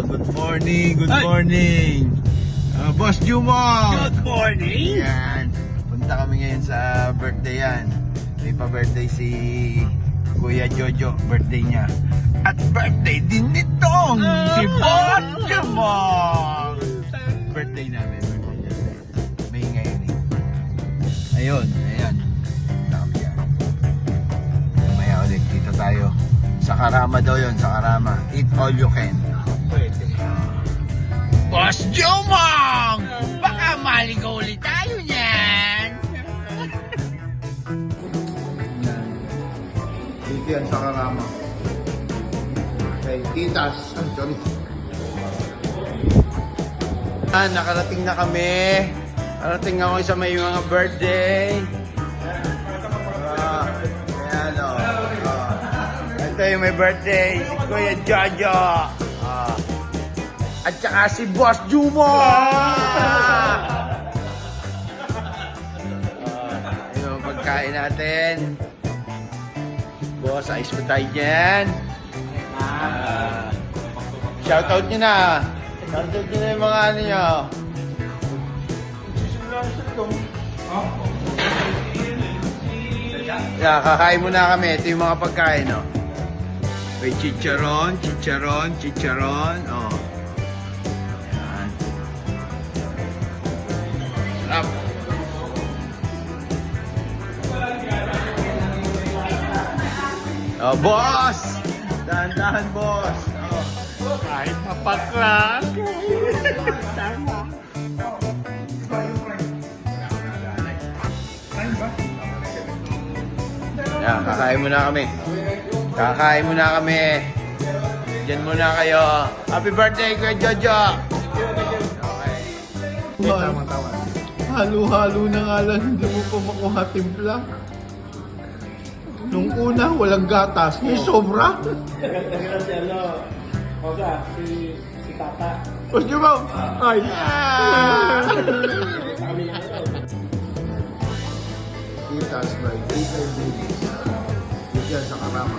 Good morning, good morning. Boss Jumong. Good morning! Yan. Punta kami ngayon sa birthday yan. May pa-birthday si Kuya Jojo, birthday niya. At birthday din nitong si Boss Jumong. Birthday namin. May ngayon eh. Ayun, ayan. Punta kami yan. Mamaya ulit dito tayo. Sa Karama daw yun, sa Karama. Eat all you can. Pwede. Boss Jumong! Baka maligaw ulit tayo niyan! Dito yan sa Karama. Okay, Titas. Sorry. Nakarating na kami. Nakarating ako sa may mga birthday. Ayan o. Ito yung may birthday. Si Kuya Jojo. At saka si Boss Jumong! Yung pagkain natin. Boss, ayos mo tayo dyan. Shoutout nyo na. Shoutout nyo na yung mga ano nyo. Yeah, kakain muna kami. Ito yung mga pagkain, no? May chicharon. Oh. Yan. Sarap. Oh, boss! Dahan-dahan, boss. Oh. Kahit mapakla. Tama. Yan, kakain muna kami. Kakain muna kami. Diyan muna kayo. Happy birthday, Kuya Jojo! Okay. Tama. Halo-halo na nga lang, hindi mo pa makuha timpla. Nung una, walang gatas. Yung sobra. Nagkira si ano, Kosa, si Tata. Gusto mo? Ay! Kami na ito. Titas by Tita Babies. Dito yan sa Karama.